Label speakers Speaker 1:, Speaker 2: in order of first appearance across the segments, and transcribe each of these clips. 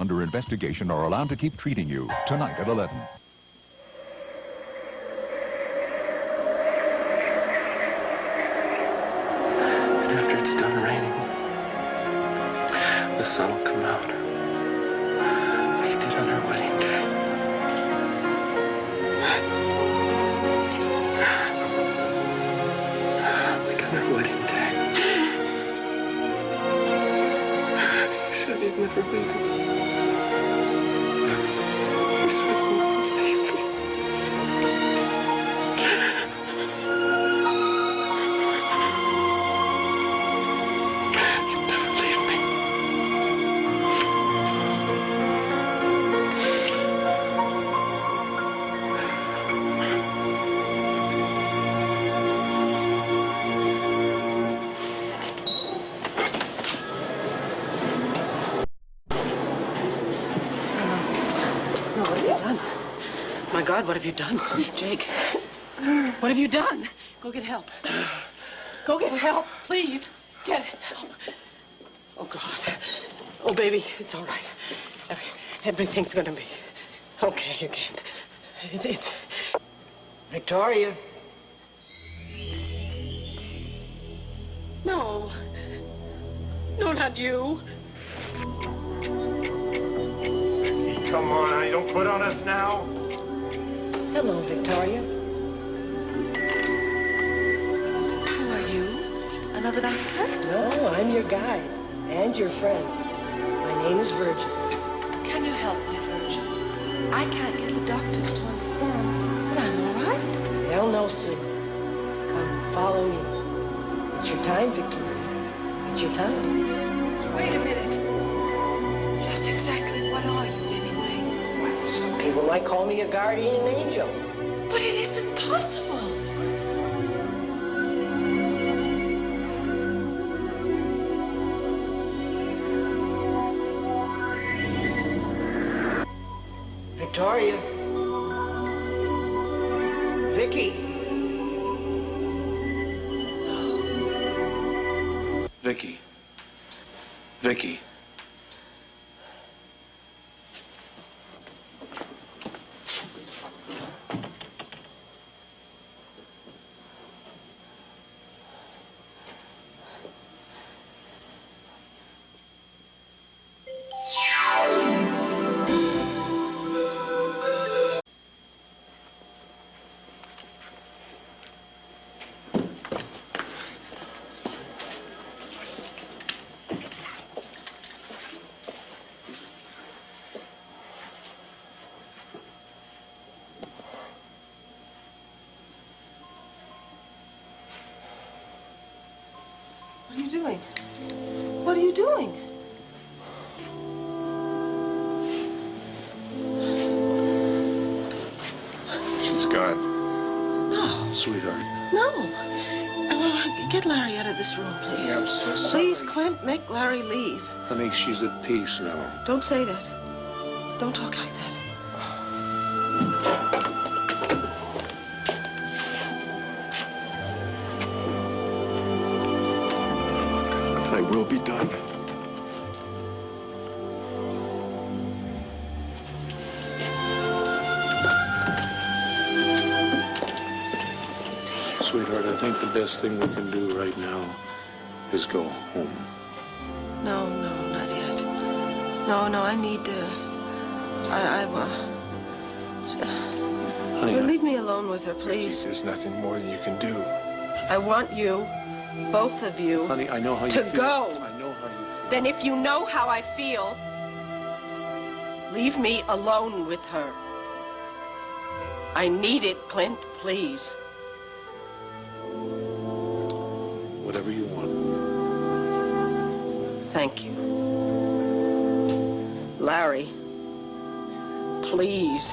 Speaker 1: under investigation are allowed to keep treating you. Tonight at 11.
Speaker 2: And after it's done raining, the sun will come out. Like it did on our wedding day. Like on our wedding day. He said he'd never leave me. He said he wouldn't leave me. He'd never leave me.
Speaker 3: No, what have you done? My God, what have you done? Jake, what have you done? Go get help. Go get help, please. Get help. Oh, God. Oh, baby, it's all right. Everything's gonna be okay again. It's... Victoria. No. No, not you.
Speaker 4: Come on, honey, don't put on us now.
Speaker 3: Hello, Victoria.
Speaker 5: Who are you? Another doctor?
Speaker 3: No, I'm your guide and your friend. My name is Virgin.
Speaker 5: Can you help me, Virgin? I can't get the doctors to understand, but I'm all right.
Speaker 3: They'll know soon. Come, follow me. It's your time, Victoria. It's your time.
Speaker 5: So wait a minute. Just exactly what are you, anyway?
Speaker 3: Well, some people might call me a guardian angel.
Speaker 5: But it isn't possible.
Speaker 3: Victoria. Vicky.
Speaker 2: Vicky. Vicky.
Speaker 3: What are you doing? What are you doing?
Speaker 4: She's gone.
Speaker 3: No.
Speaker 2: Sweetheart.
Speaker 3: No. Get Larry out of this room, please.
Speaker 2: Yeah, I'm so sorry.
Speaker 3: Please, Clint, make Larry leave.
Speaker 2: Honey, she's at peace now.
Speaker 3: Don't say that. Don't talk like that.
Speaker 4: I will be done.
Speaker 2: Sweetheart, I think the best thing we can do right now is go home.
Speaker 3: No, not yet. No, I need to...
Speaker 2: Honey,
Speaker 3: leave me alone with her, please.
Speaker 4: There's nothing more than you can do.
Speaker 3: I want you, both of you,
Speaker 2: honey, I know how you
Speaker 3: to
Speaker 2: feel.
Speaker 3: go.
Speaker 2: I know how you feel.
Speaker 3: Then if you know how I feel, leave me alone with her. I need it, Clint, please.
Speaker 2: Whatever you want.
Speaker 3: Thank you. Larry, please.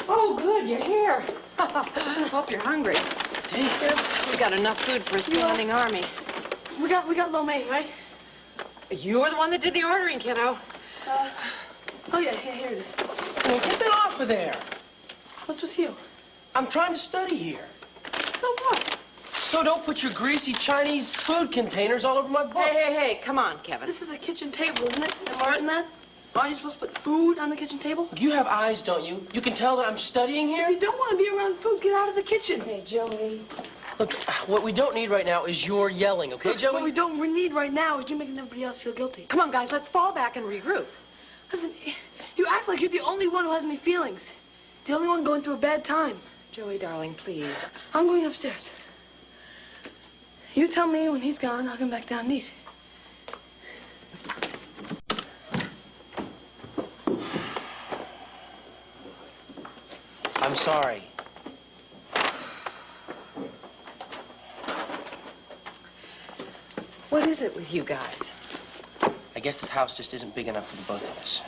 Speaker 3: Oh, good. good, you're here. Hope you're hungry. We got enough food for a standing army.
Speaker 6: We got lo mein, right?
Speaker 3: You were the one that did the ordering, kiddo.
Speaker 6: Oh yeah, here it is.
Speaker 4: Well, get that off of there.
Speaker 6: What's with you?
Speaker 4: I'm trying to study here.
Speaker 6: So what?
Speaker 4: So don't put your greasy Chinese food containers all over my books.
Speaker 3: Hey, come on, Kevin.
Speaker 6: This is a kitchen table, isn't it? Am I right in that? Aren't you supposed to put food on the kitchen table?
Speaker 4: You have eyes, don't you? You can tell that I'm studying here?
Speaker 6: If you don't want to be around food, get out of the kitchen. Hey, Joey.
Speaker 4: Look, what we don't need right now is your yelling, okay,
Speaker 6: Look,
Speaker 4: Joey?
Speaker 6: what we need right now is you making everybody else feel guilty.
Speaker 3: Come on, guys, let's fall back and regroup.
Speaker 6: Listen, you act like you're the only one who has any feelings. The only one going through a bad time.
Speaker 3: Joey, darling, please.
Speaker 6: I'm going upstairs. You tell me when he's gone, I'll come back down and eat.
Speaker 4: I'm sorry.
Speaker 3: What is it with you guys?
Speaker 4: I guess this house just isn't big enough for the both of us.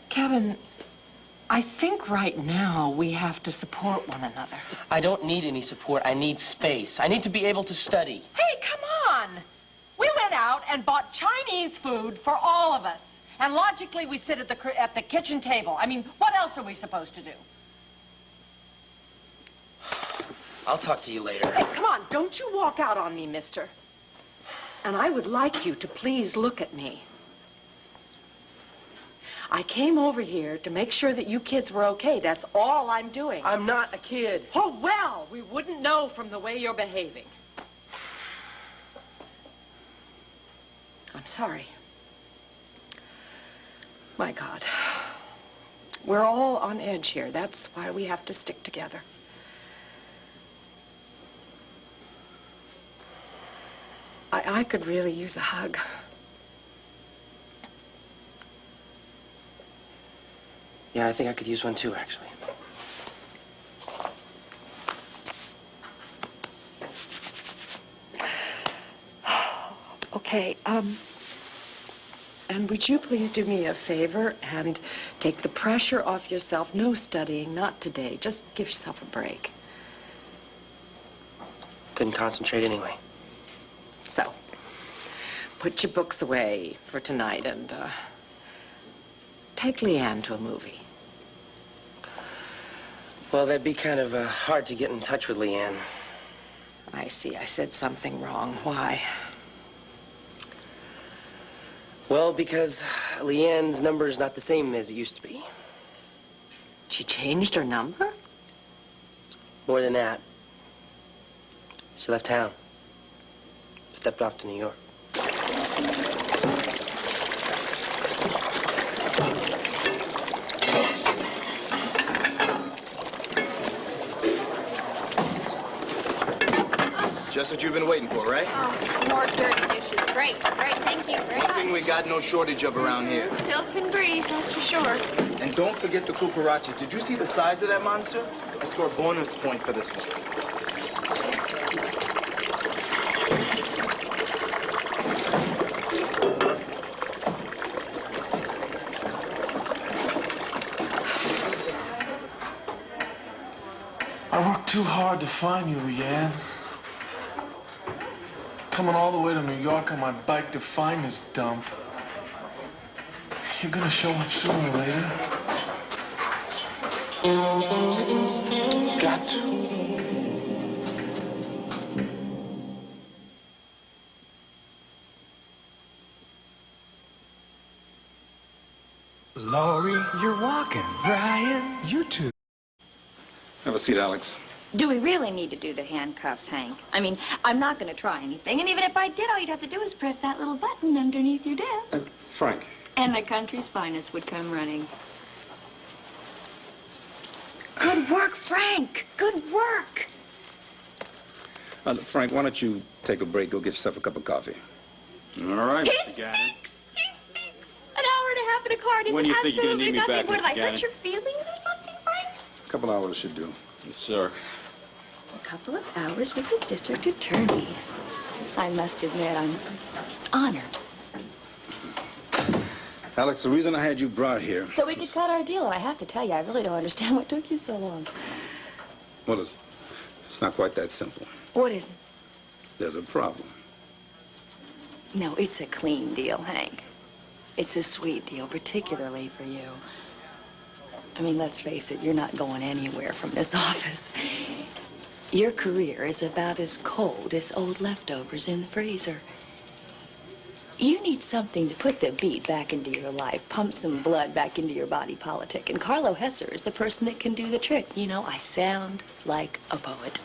Speaker 3: Kevin, I think right now we have to support one another.
Speaker 4: I don't need any support. I need space. I need to be able to study.
Speaker 7: Hey, come on! We went out and bought Chinese food for all of us. And logically, we sit at the kitchen table. I mean, what else are we supposed to do?
Speaker 4: I'll talk to you later.
Speaker 3: Hey, come on, don't you walk out on me, mister. And I would like you to please look at me. I came over here to make sure that you kids were okay. That's all I'm doing.
Speaker 4: I'm not a kid.
Speaker 3: Oh, well, we wouldn't know from the way you're behaving. I'm sorry. My God. We're all on edge here. That's why we have to stick together. I could really use a hug.
Speaker 4: Yeah, I think I could use one too, actually.
Speaker 3: Okay, and would you please do me a favor and take the pressure off yourself? No studying, not today. Just give yourself a break.
Speaker 4: Couldn't concentrate anyway.
Speaker 3: So, put your books away for tonight and take Leanne to a movie.
Speaker 4: Well, that'd be kind of hard to get in touch with Leanne.
Speaker 3: I see, I said something wrong. Why?
Speaker 4: Well, because Leanne's number is not the same as it used to be.
Speaker 3: She changed her number?
Speaker 4: More than that. She left town. Stepped off to New York.
Speaker 8: Just what you've been waiting for, right?
Speaker 9: Oh, more dirty dishes. Great, thank you very
Speaker 8: One thing
Speaker 9: much.
Speaker 8: we got no shortage of around here.
Speaker 9: Filth and grease, that's for sure.
Speaker 8: And don't forget the cucarachas. Did you see the size of that monster? I score a bonus point for this one.
Speaker 10: I worked too hard to find you, Leanne. Coming all the way to New York on my bike to find this dump. You're gonna show up sooner or later. Got to.
Speaker 11: Laurie, you're walking. Brian, you too.
Speaker 2: Have a seat, Alex.
Speaker 9: Do we really need to do the handcuffs, Hank? I mean, I'm not going to try anything, and even if I did, all you'd have to do is press that little button underneath your desk.
Speaker 2: Frank.
Speaker 9: And the country's finest would come running.
Speaker 5: Good work, Frank. Good work.
Speaker 2: Frank, why don't you take a break, go get yourself a cup of coffee? All right,
Speaker 9: He
Speaker 2: Mr. Gannon.
Speaker 9: stinks! He stinks! An hour and a half in a car isn't
Speaker 2: When do you think you're gonna
Speaker 9: absolutely
Speaker 2: need me
Speaker 9: nothing.
Speaker 2: back,
Speaker 9: What, did
Speaker 2: Mr.
Speaker 9: I hurt
Speaker 2: Gannon?
Speaker 9: your feelings or something, Frank?
Speaker 2: A couple hours should do. Yes, sir.
Speaker 9: A couple of hours with the district attorney. I must admit, I'm honored.
Speaker 12: Alex, the reason I had you brought here...
Speaker 9: So we could cut our deal, and I have to tell you, I really don't understand what took you so long.
Speaker 12: Well, it's not quite that simple.
Speaker 9: What is it?
Speaker 12: There's a problem.
Speaker 9: No, it's a clean deal, Hank. It's a sweet deal, particularly for you. I mean, let's face it, you're not going anywhere from this office. Your career is about as cold as old leftovers in the freezer. You need something to put the beat back into your life, pump some blood back into your body politic. And Carlo Hesser is the person that can do the trick. You know, I sound like a poet.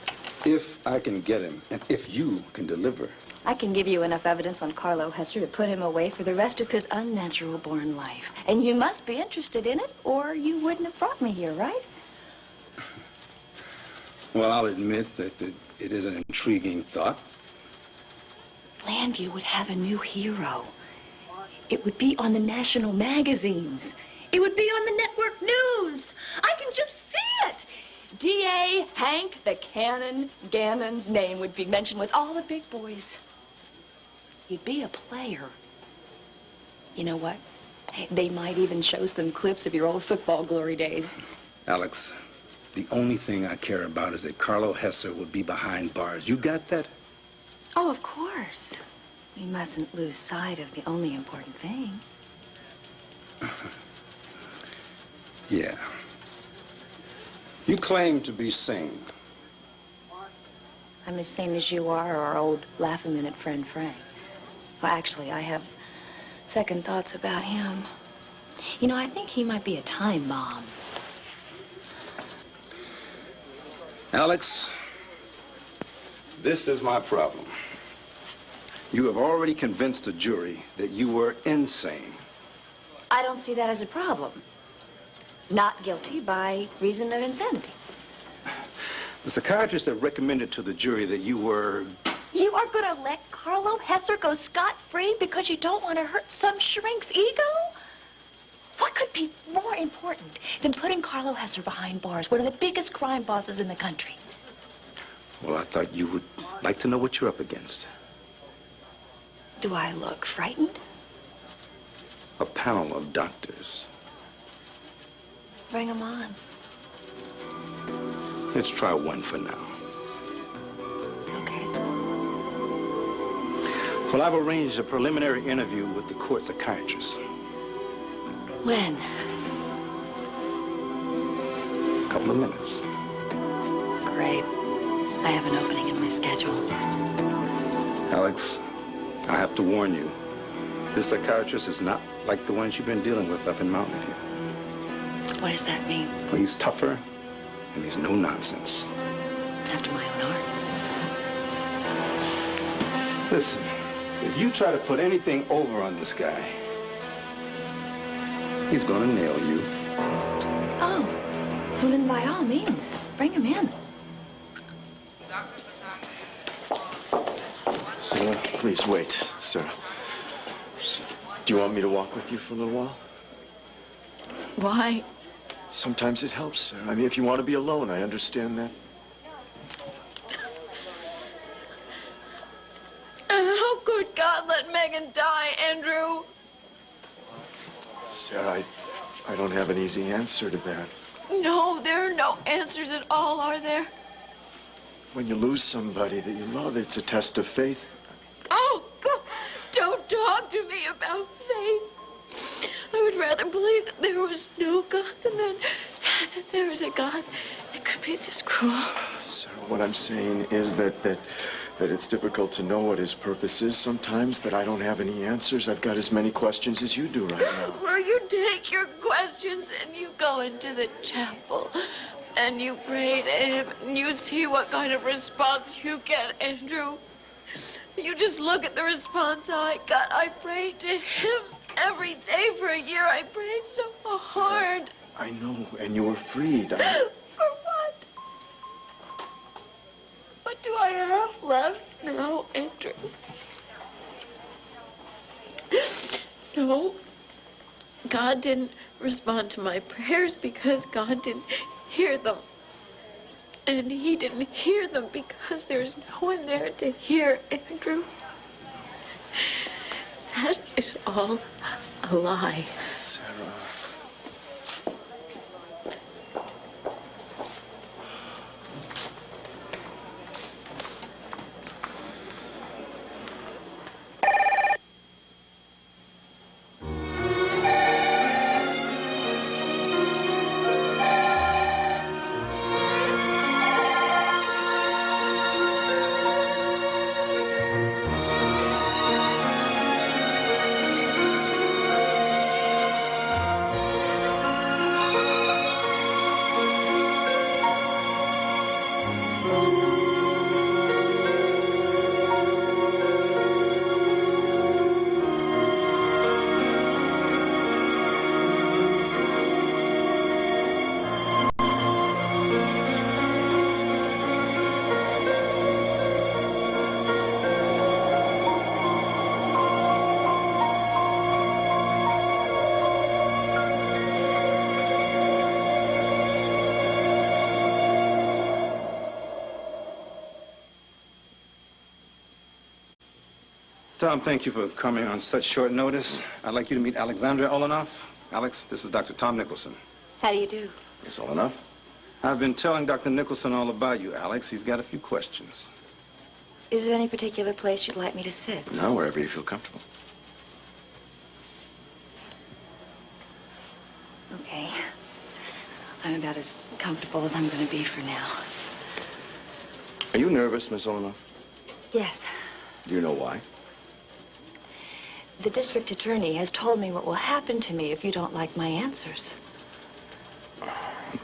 Speaker 12: If I can get him, and if you can deliver.
Speaker 9: I can give you enough evidence on Carlo Hesser to put him away for the rest of his unnatural-born life. And you must be interested in it, or you wouldn't have brought me here, right?
Speaker 12: Well, I'll admit that it is an intriguing thought.
Speaker 9: Lambview would have a new hero. It would be on the national magazines. It would be on the network news. I can just see it. D.A. Hank the Cannon Gannon's name would be mentioned with all the big boys. You'd be a player. You know what? They might even show some clips of your old football glory days.
Speaker 12: Alex, the only thing I care about is that Carlo Hesser would be behind bars. You got that?
Speaker 9: Oh, of course. We mustn't lose sight of the only important thing.
Speaker 12: Yeah. You claim to be sane.
Speaker 9: I'm as same as you are, or our old laugh-a-minute friend Frank. Well, actually, I have second thoughts about him. You know, I think he might be a time bomb.
Speaker 12: Alex, this is my problem. You have already convinced a jury that you were insane.
Speaker 9: I don't see that as a problem. Not guilty by reason of insanity.
Speaker 12: The psychiatrist that recommended to the jury that you were...
Speaker 9: You are going to let Carlo Hesser go scot-free because you don't want to hurt some shrink's ego? What could be more important than putting Carlo Hesser behind bars, one of the biggest crime bosses in the country?
Speaker 12: Well, I thought you would like to know what you're up against.
Speaker 9: Do I look frightened?
Speaker 12: A panel of doctors.
Speaker 9: Bring them on.
Speaker 12: Let's try one for now.
Speaker 9: Okay.
Speaker 12: Well, I've arranged a preliminary interview with the court psychiatrist.
Speaker 9: When?
Speaker 12: A couple of minutes.
Speaker 9: Great. I have an opening in my schedule.
Speaker 12: Alex, I have to warn you. This psychiatrist is not like the ones you've been dealing with up in Mountain View.
Speaker 9: What does that mean?
Speaker 12: Well, he's tougher, and he's no nonsense.
Speaker 9: After my own heart.
Speaker 12: Listen, if you try to put anything over on this guy, he's gonna nail you.
Speaker 9: Oh, well then by all means, bring him in.
Speaker 13: Sir, please wait, sir. Do you want me to walk with you for a little while?
Speaker 9: Why?
Speaker 13: Sometimes it helps, sir. I mean, if you want to be alone, I understand that.
Speaker 6: How could God let Megan die, Andrew?
Speaker 13: Sir, I don't have an easy answer to that.
Speaker 6: No, there are no answers at all, are there?
Speaker 13: When you lose somebody that you love, it's a test of faith.
Speaker 6: Oh, God, don't talk to me about faith. I would rather believe that there was no God than that there was a God that could be this cruel.
Speaker 13: Sir, what I'm saying is that it's difficult to know what his purpose is sometimes, that I don't have any answers. I've got as many questions as you do right now.
Speaker 6: Well, you take your questions and you go into the chapel and you pray to him and you see what kind of response you get, Andrew. You just look at the response I got. I prayed to him every day for a year. I prayed so hard.
Speaker 13: I know, and you were freed.
Speaker 6: For what? What do I have left now, Andrew? No, God didn't respond to my prayers because God didn't hear them. And he didn't hear them because there's no one there to hear, Andrew. That is all
Speaker 9: a lie.
Speaker 13: Sarah.
Speaker 12: Tom, thank you for coming on such short notice. I'd like you to meet Alexandra Olenoff. Alex, this is Dr. Tom Nicholson.
Speaker 9: How do you do?
Speaker 12: Miss Olenoff? I've been telling Dr. Nicholson all about you, Alex. He's got a few questions.
Speaker 9: Is there any particular place you'd like me to sit?
Speaker 12: No, wherever you feel comfortable.
Speaker 9: Okay. I'm about as comfortable as I'm going to be for now.
Speaker 14: Are you nervous, Miss Olenoff?
Speaker 9: Yes.
Speaker 14: Do you know why?
Speaker 9: The district attorney has told me what will happen to me if you don't like my answers.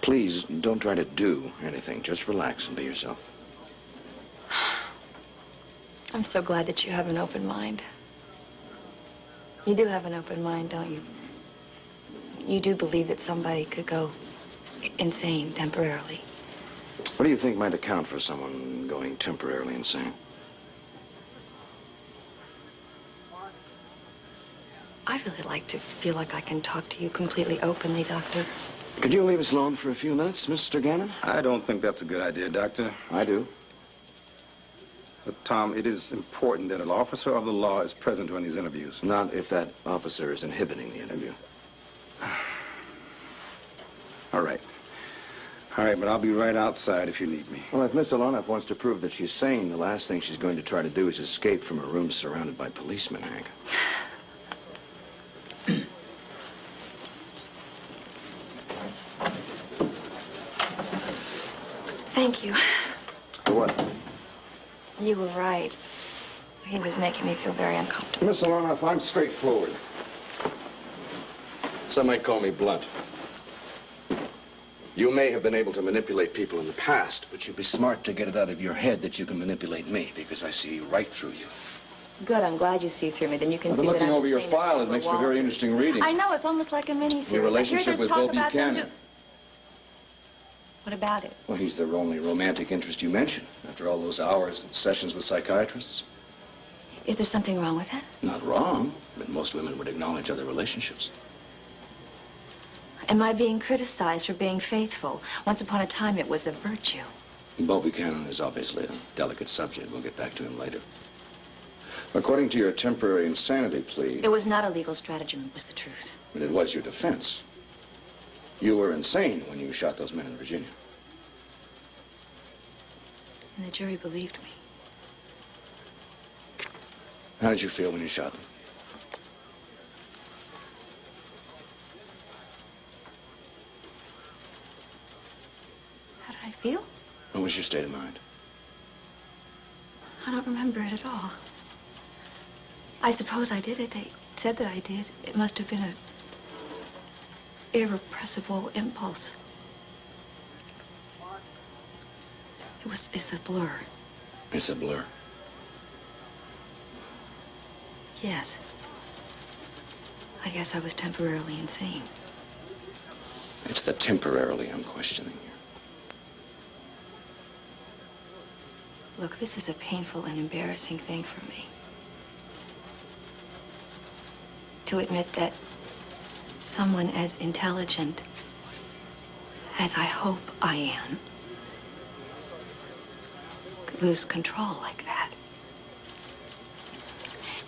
Speaker 14: Please, don't try to do anything. Just relax and be yourself.
Speaker 9: I'm so glad that you have an open mind. You do have an open mind, don't you? You do believe that somebody could go insane temporarily.
Speaker 14: What do you think might account for someone going temporarily insane?
Speaker 9: I'd really like to feel like I can talk to you completely openly, Doctor.
Speaker 14: Could you leave us alone for a few minutes, Mr. Gannon?
Speaker 12: I don't think that's a good idea, Doctor.
Speaker 14: I do.
Speaker 12: But, Tom, it is important that an officer of the law is present during these interviews.
Speaker 14: Not if that officer is inhibiting the interview.
Speaker 12: All right. All right, but I'll be right outside if you need me.
Speaker 14: Well, if Miss Olenoff wants to prove that she's sane, the last thing she's going to try to do is escape from a room surrounded by policemen, Hank.
Speaker 9: Thank you.
Speaker 14: For what?
Speaker 9: You were right. He was making me feel very uncomfortable.
Speaker 14: Miss Olenoff, I'm straightforward. Some might call me blunt. You may have been able to manipulate people in the past, but you'd be smart to get it out of your head that you can manipulate me, because I see right through you.
Speaker 9: Good, I'm glad you see through me. Then you can
Speaker 14: I've
Speaker 9: see
Speaker 14: been
Speaker 9: that
Speaker 14: looking
Speaker 9: I'm
Speaker 14: over
Speaker 9: the
Speaker 14: your
Speaker 9: same as
Speaker 14: file. It
Speaker 9: Barbara
Speaker 14: makes for
Speaker 9: Walters.
Speaker 14: very interesting reading.
Speaker 9: I know, it's almost like a mini-series.
Speaker 14: Your relationship with Bo Buchanan.
Speaker 9: What about it?
Speaker 14: Well, he's the only romantic interest you mention, after all those hours and sessions with psychiatrists.
Speaker 9: Is there something wrong with it?
Speaker 14: Not wrong, but most women would acknowledge other relationships.
Speaker 9: Am I being criticized for being faithful? Once upon a time, it was a virtue.
Speaker 14: Bo Buchanan is obviously a delicate subject. We'll get back to him later. According to your temporary insanity plea...
Speaker 9: It was not a legal stratagem, it was the truth.
Speaker 14: But it was your defense. You were insane when you shot those men in Virginia.
Speaker 9: And the jury believed me.
Speaker 14: How did you feel when you shot them?
Speaker 9: How did I feel?
Speaker 14: What was your state of mind?
Speaker 9: I don't remember it at all. I suppose I did it. They said that I did. It must have been an irrepressible impulse. It's a blur.
Speaker 14: It's a blur.
Speaker 9: Yes. I guess I was temporarily insane.
Speaker 14: It's the temporarily I'm questioning you.
Speaker 9: Look, this is a painful and embarrassing thing for me. To admit that someone as intelligent as I hope I am could lose control like that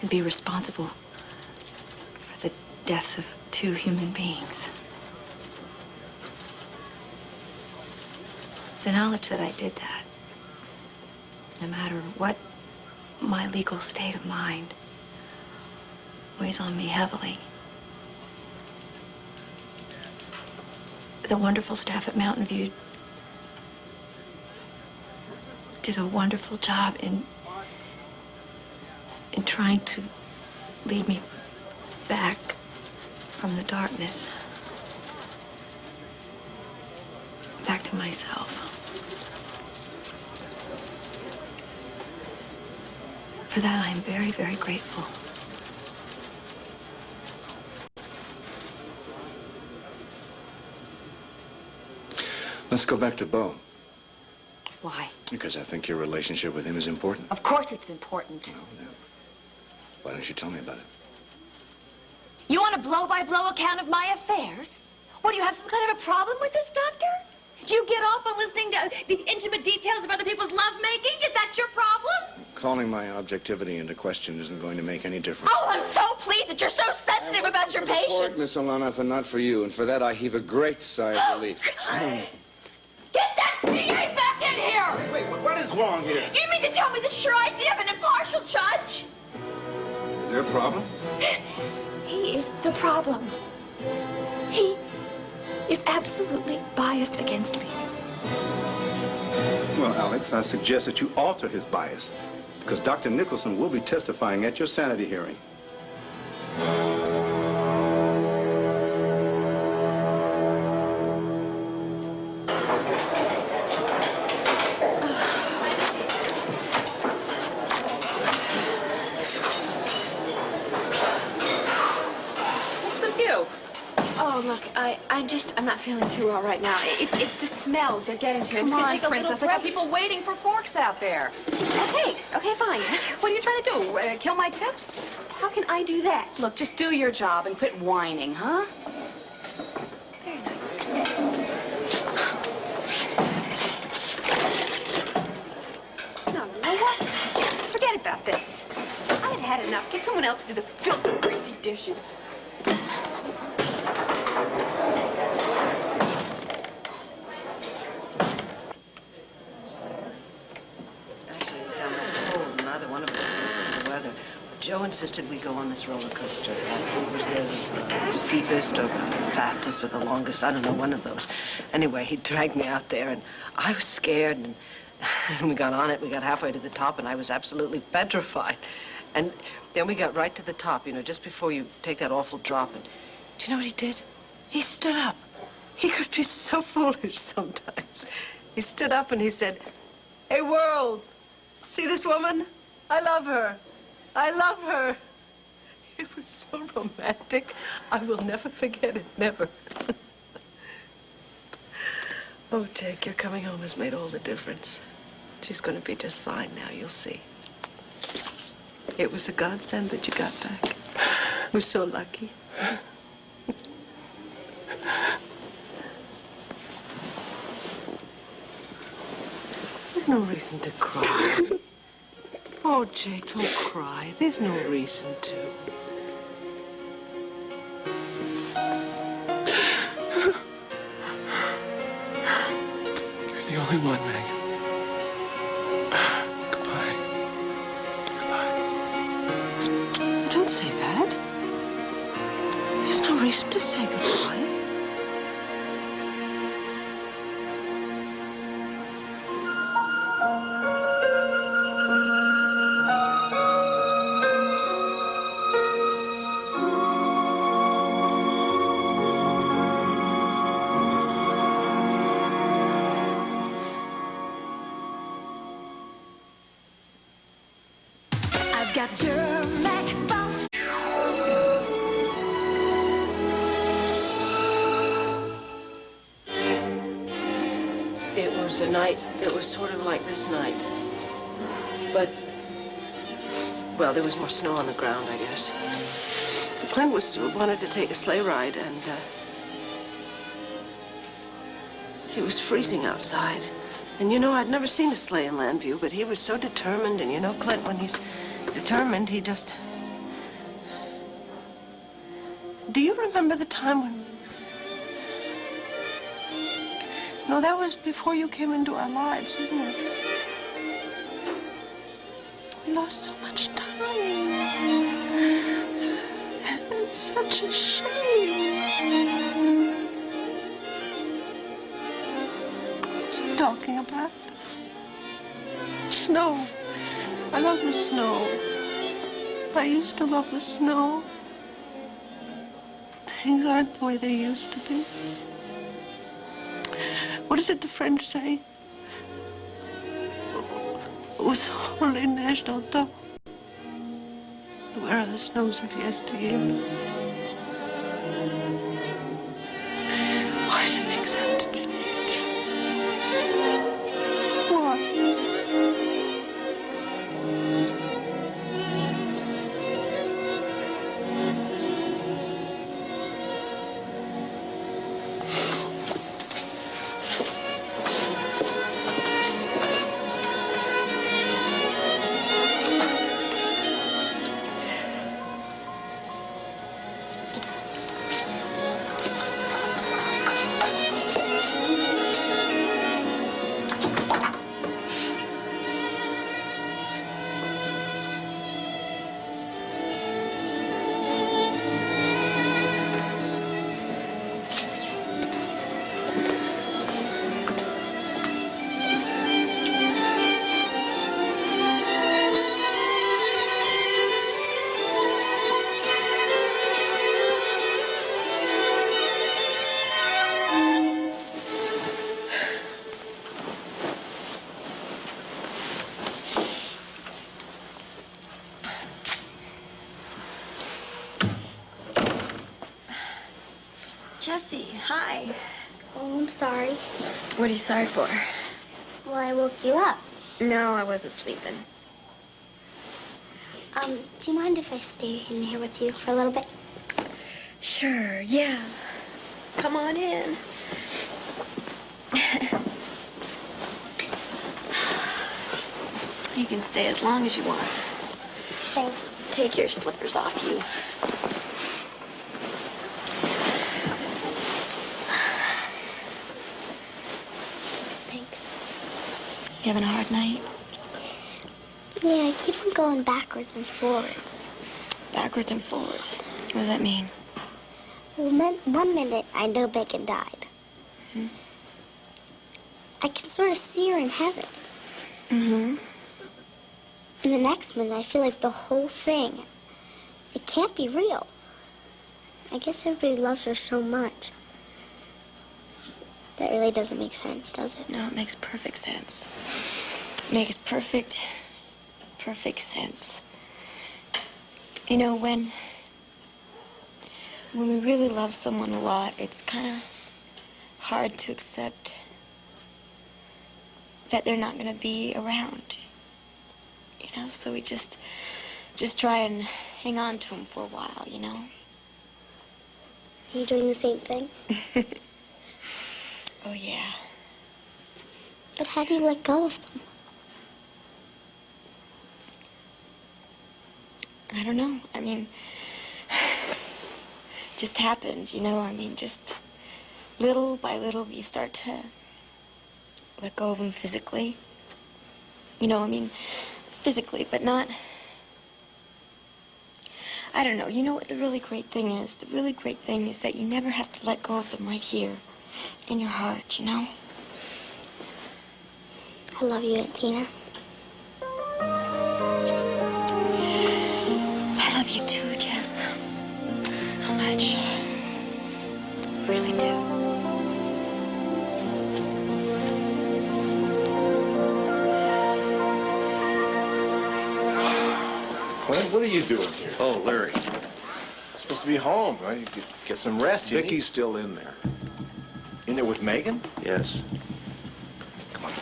Speaker 9: and be responsible for the deaths of 2 human beings. The knowledge that I did that, no matter what my legal state of mind, weighs on me heavily. The wonderful staff at Mountain View did a wonderful job in trying to lead me back from the darkness, back to myself. For that, I am very, very grateful.
Speaker 14: Let's go back to Bo.
Speaker 9: Why?
Speaker 14: Because I think your relationship with him is important.
Speaker 9: Of course it's important.
Speaker 14: Why don't you tell me about it?
Speaker 9: You want a blow-by-blow account of my affairs? What, do you have some kind of a problem with this, Doctor? Do you get off on listening to the intimate details of other people's lovemaking? Is that your problem?
Speaker 14: Calling my objectivity into question isn't going to make any difference.
Speaker 9: Oh, I'm so pleased that you're so sensitive about your patient.
Speaker 14: Miss Alana, but not for you, and for that I heave a great sigh of relief.
Speaker 9: Get that PA back in here!
Speaker 8: Wait, what is wrong here?
Speaker 9: You mean to tell me this is your idea of an impartial judge?
Speaker 12: Is there a problem?
Speaker 9: He is the problem. He is absolutely biased against me.
Speaker 12: Well, Alex, I suggest that you alter his bias, because Dr. Nicholson will be testifying at your sanity hearing.
Speaker 6: Oh, look, I'm not feeling too well right now. It's the smells. They're getting to me.
Speaker 7: Come on,
Speaker 6: Take a
Speaker 7: Princess. I
Speaker 6: little
Speaker 7: got people waiting for forks out there.
Speaker 6: Okay, fine.
Speaker 7: What are you trying to do? Kill my tips?
Speaker 6: How can I do that?
Speaker 7: Look, just do your job and quit whining, huh?
Speaker 6: Very nice. No, you know what? Forget about this. I had enough. Get someone else to do the filthy, greasy dishes.
Speaker 3: Joe insisted we go on this roller coaster. It was the steepest or the fastest or the longest. I don't know, one of those. Anyway, he dragged me out there, and I was scared. And we got on it. We got halfway to the top, and I was absolutely petrified. And then we got right to the top, you know, just before you take that awful drop. And do you know what he did? He stood up. He could be so foolish sometimes. He stood up and he said, "Hey, world, see this woman? I love her. I love her." It was so romantic. I will never forget it, never. Oh, Jake, your coming home has made all the difference. She's going to be just fine now, you'll see. It was a godsend that you got back. We're so lucky. There's no reason to cry. Oh, Jake, don't cry. There's no reason to.
Speaker 10: You're the only one, Meg. Goodbye. Goodbye.
Speaker 3: Don't say that. There's no reason to say goodbye.
Speaker 5: Got your backbone.
Speaker 3: It was a night, it was sort of like this night. But, well, there was more snow on the ground, I guess. Clint wanted to take a sleigh ride, and it was freezing outside. And, you know, I'd never seen a sleigh in Landview, but he was so determined, and, you know, Clint, when he's determined, he just... Do you remember the time when... No, that was before you came into our lives, isn't it? We lost so much time. It's such a shame. What's he talking about? Snow. I love the snow. I used to love the snow. Things aren't the way they used to be. What is it the French say? Au sont les neiges d'antan. Where are the snows of yesteryear? Why do things have to change? Why?
Speaker 15: Jessie, hi.
Speaker 16: Oh, I'm sorry.
Speaker 15: What are you sorry for?
Speaker 16: Well, I woke you up.
Speaker 15: No, I wasn't sleeping.
Speaker 16: Do you mind if I stay in here with you for a little bit?
Speaker 15: Sure, yeah. Come on in. You can stay as long as you want.
Speaker 16: Thanks.
Speaker 15: Take your slippers off you. You having a hard night?
Speaker 16: Yeah, I keep on going backwards and forwards.
Speaker 15: Backwards and forwards? What does that mean?
Speaker 16: Well, one minute I know Bacon died.
Speaker 15: Hmm?
Speaker 16: I can sort of see her in heaven.
Speaker 15: Mm-hmm.
Speaker 16: And the next minute I feel like the whole thing, it can't be real. I guess everybody loves her so much. That really doesn't make sense, does it?
Speaker 15: No, it makes perfect sense. It makes perfect sense. You know, when we really love someone a lot, it's kind of hard to accept that they're not going to be around. You know, so we just try and hang on to them for a while, you know?
Speaker 16: Are you doing the same thing?
Speaker 15: Oh, yeah.
Speaker 16: But how do you let go of them?
Speaker 15: I don't know. I mean, just happens, you know? I mean, just little by little you start to let go of them physically. You know, I mean, physically, but not... I don't know. You know what the really great thing is? The really great thing is that you never have to let go of them right here. In your heart, you know?
Speaker 16: I love you, Aunt Tina.
Speaker 15: I love you too, Jess. So much. Really do.
Speaker 8: Clint, what are you doing here?
Speaker 14: Oh, Larry.
Speaker 8: You're supposed to be home, right? You could get some rest.
Speaker 14: Vicky's still in there.
Speaker 8: In there with Megan?
Speaker 14: Yes.
Speaker 8: Come on.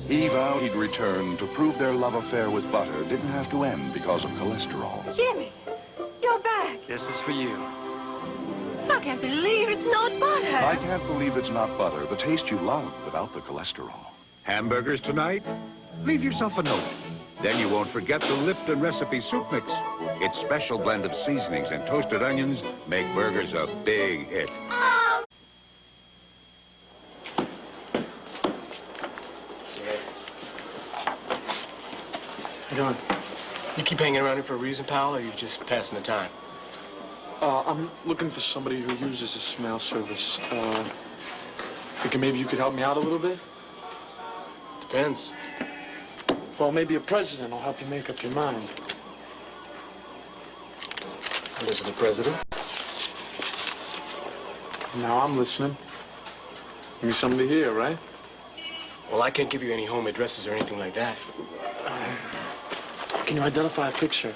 Speaker 1: He vowed he'd return to prove their love affair with Butter didn't have to end because of cholesterol.
Speaker 7: Jimmy, you're back.
Speaker 11: This is for you.
Speaker 7: I can't believe it's not butter.
Speaker 1: I can't believe it's not butter, the taste you love without the cholesterol.
Speaker 11: Hamburgers tonight?
Speaker 17: leave yourself a note. Then you won't forget the Lipton recipe soup mix. Its special blend of seasonings and toasted onions make burgers a big hit.
Speaker 4: How you doing? You keep hanging around here for a reason, pal, or you just passing the time?
Speaker 10: I'm looking for somebody who uses a smell service. Thinking maybe you could help me out a little bit?
Speaker 4: Depends.
Speaker 10: Well, maybe a president will help you make up your mind.
Speaker 4: Listen to the president.
Speaker 10: Now I'm listening. Give me something to hear, right?
Speaker 4: Well, I can't give you any home addresses or anything like that.
Speaker 10: Can you identify a picture?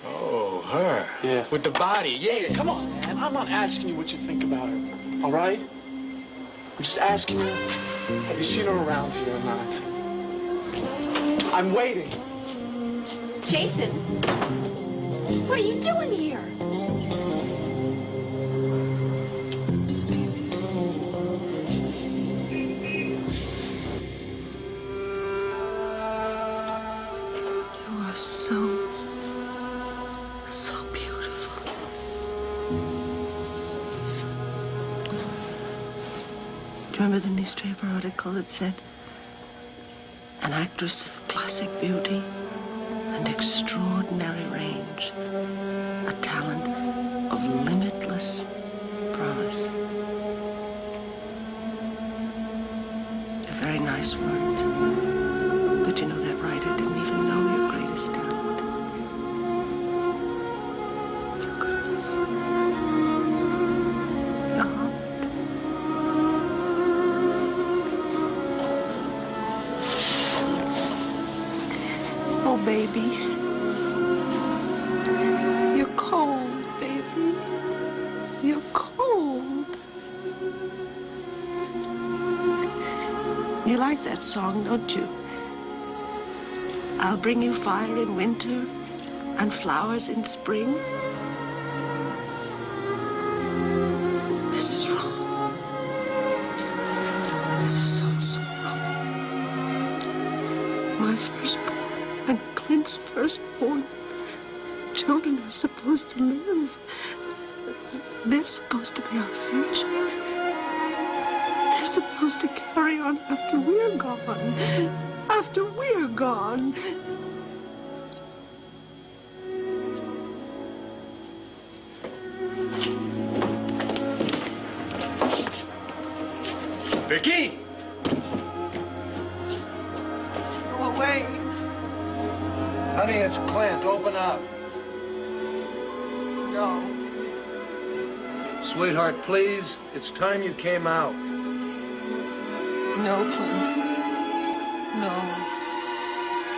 Speaker 4: Oh, her.
Speaker 10: Yeah.
Speaker 4: With the body, yeah.
Speaker 10: Come on, man. I'm not asking you what you think about her, all right? I'm just asking you, have you seen her around here or not? I'm waiting.
Speaker 7: Jason, what are you doing here?
Speaker 3: You are so beautiful. Do you remember the newspaper article that said, an actress of classic beauty and extraordinary range, a talent of limitless promise? They're very nice words, but you know that writer didn't even know your greatest talent. Your goodness. Your heart. Oh, baby. You're cold, baby. You're cold. You like that song, don't you? I'll bring you fire in winter and flowers in spring. This is wrong. This is so wrong. My firstborn and Clint's firstborn children are supposed to live. They're supposed to be our future. They're supposed to carry on after we're gone. After we're gone.
Speaker 17: Vicky!
Speaker 3: Go away.
Speaker 17: Honey, it's Clint. Open up.
Speaker 3: No.
Speaker 17: Sweetheart, please. It's time you came out.
Speaker 3: No, Clint. No.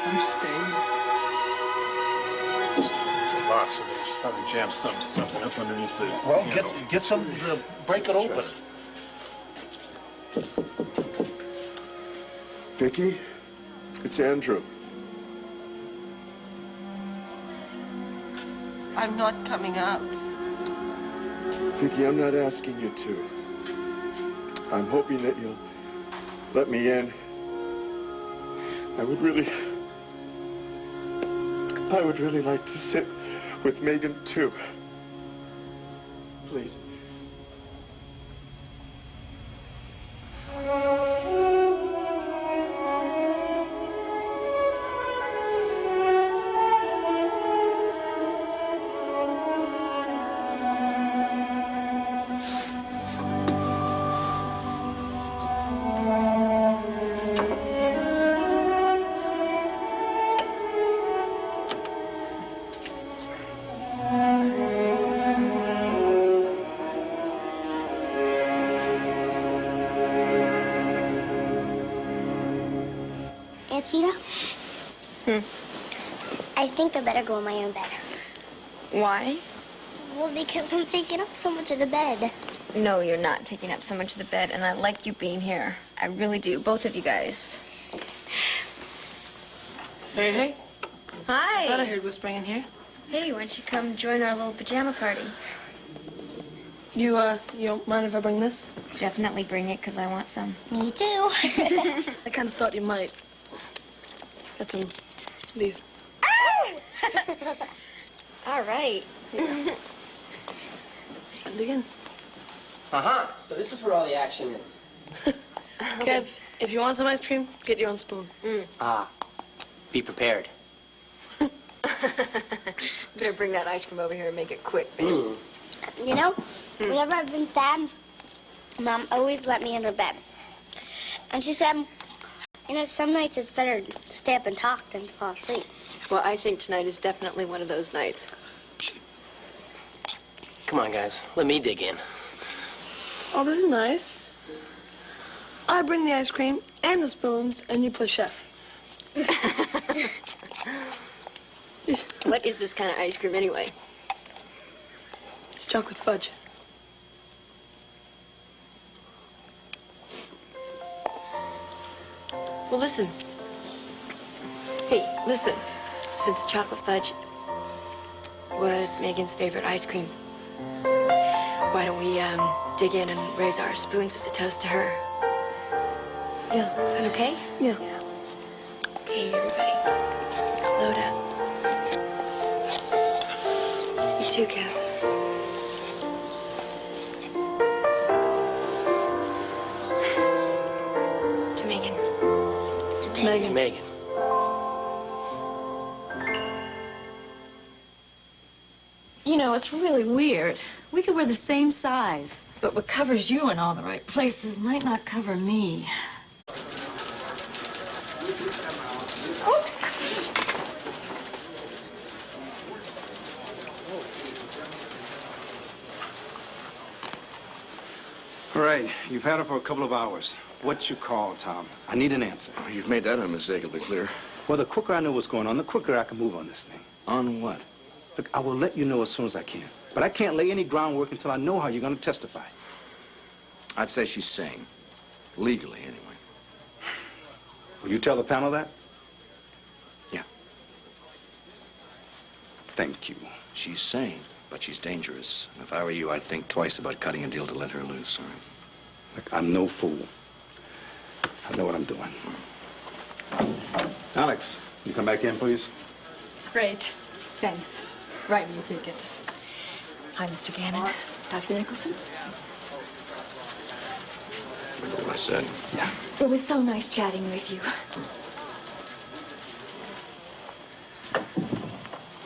Speaker 3: I'm staying.
Speaker 2: It's a box, so there's probably jammed something up underneath the...
Speaker 17: Well, get some to break it open.
Speaker 13: Vicky, it's Andrew.
Speaker 3: I'm not coming out.
Speaker 13: Vicky, I'm not asking you to. I'm hoping that you'll let me in. I would really like to sit with Megan, too. Please.
Speaker 16: I think I better go in my own bed.
Speaker 15: Why?
Speaker 16: Well, because I'm taking up so much of the bed.
Speaker 15: No, you're not taking up so much of the bed, and I like you being here. I really do, both of you guys.
Speaker 3: Hey, hey.
Speaker 15: Hi.
Speaker 3: I thought I heard whispering in here.
Speaker 15: Hey, why don't you come join our little pajama party?
Speaker 18: You don't mind if I bring this?
Speaker 15: Definitely bring it, because I want some.
Speaker 16: Me too.
Speaker 18: I kind of thought you might. Got some of these.
Speaker 15: All right.
Speaker 18: Dig in.
Speaker 4: Uh-huh. So this is where all the action is.
Speaker 18: Kev, if you want some ice cream, get your own spoon.
Speaker 4: Ah, be prepared.
Speaker 5: Better bring that ice cream over here and make it quick, babe.
Speaker 16: You know, whenever I've been sad, Mom always let me in her bed. And she said, you know, some nights it's better to stay up and talk than to fall asleep.
Speaker 5: Well, I think tonight is definitely one of those nights.
Speaker 4: Come on, guys. Let me dig in.
Speaker 18: Oh, this is nice. I bring the ice cream and the spoons, and you play chef.
Speaker 5: What is this kind of ice cream anyway?
Speaker 18: It's chocolate fudge.
Speaker 5: Well, listen. Hey, listen. Since chocolate fudge was Megan's favorite ice cream, why don't we dig in and raise our spoons as a toast to her?
Speaker 18: Yeah.
Speaker 5: Is that okay?
Speaker 18: Yeah.
Speaker 5: Okay, everybody. Load up. You too, Kev. To Megan.
Speaker 18: To Megan.
Speaker 4: Megan.
Speaker 9: You know, it's really weird. We could wear the same size, but what covers you in all the right places might not cover me. Oops.
Speaker 12: All right, you've had her for a couple of hours. What's your call, Tom? I need an answer.
Speaker 14: You've made that unmistakably clear.
Speaker 12: Well, the quicker I know what's going on, the quicker I can move on this thing.
Speaker 14: On what?
Speaker 12: Look, I will let you know as soon as I can. But I can't lay any groundwork until I know how you're going to testify.
Speaker 14: I'd say she's sane. Legally, anyway.
Speaker 12: Will you tell the panel that?
Speaker 14: Yeah.
Speaker 12: Thank you.
Speaker 14: She's sane, but she's dangerous. And if I were you, I'd think twice about cutting a deal to let her loose, all right?
Speaker 12: Look, I'm no fool. I know what I'm doing. Alex, you come back in, please?
Speaker 9: Great. Thanks. Write me a ticket. Hi, Mr. Gannon. Dr. Nicholson.
Speaker 14: What I said.
Speaker 12: Yeah.
Speaker 9: It was so nice chatting with you.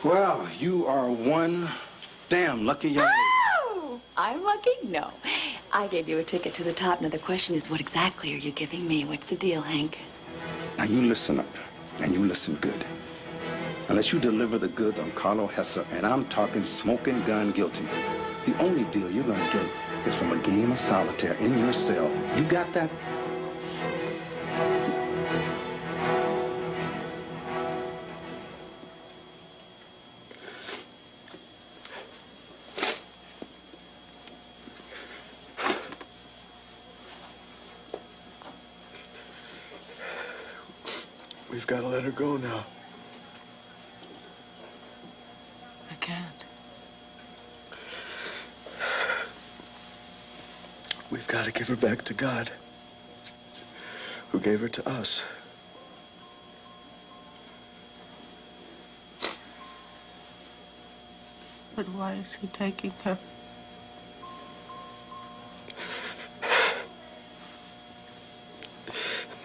Speaker 12: Well, you are one damn lucky young lady.
Speaker 9: Oh! I'm lucky? No. I gave you a ticket to the top. Now, the question is, what exactly are you giving me? What's the deal, Hank?
Speaker 12: Now, you listen up, and you listen good. Unless you deliver the goods on Carlo Hesser, and I'm talking smoking gun guilty, the only deal you're going to get is from a game of solitaire in your cell. You got that?
Speaker 13: We've got to let her go now.
Speaker 3: I can't.
Speaker 13: We've got to give her back to God, who gave her to us.
Speaker 3: But why is he taking her?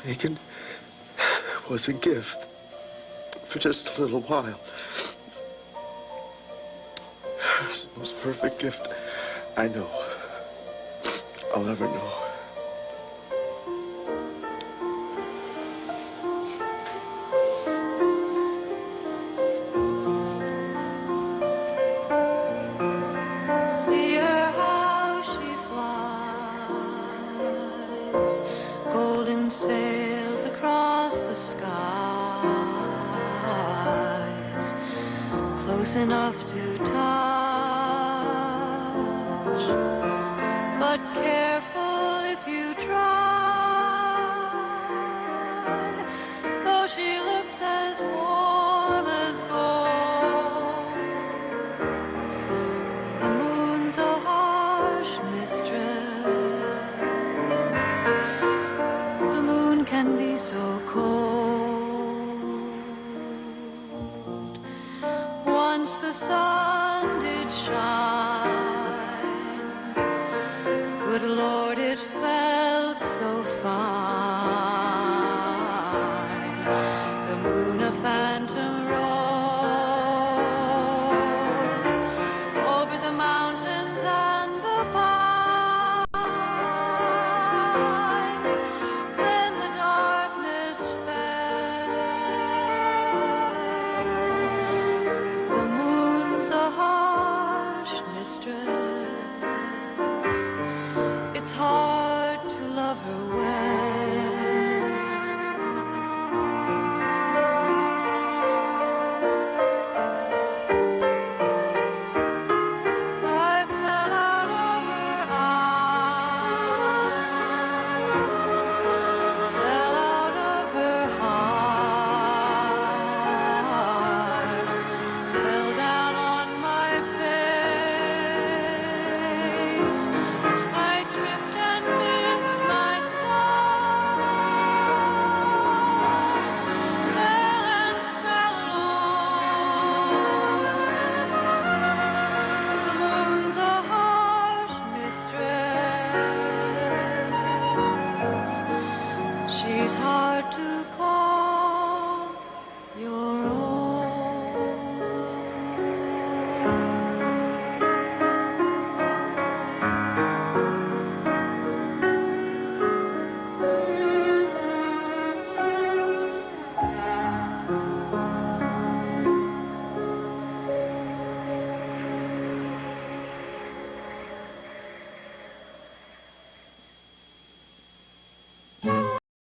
Speaker 13: Megan was a gift for just a little while. It's the most perfect gift I know. I'll ever know.
Speaker 6: See her how she flies, golden sails across the skies, close enough to touch, but careful if you try, though she looks as warm as gold. The moon's a harsh the sun did shine.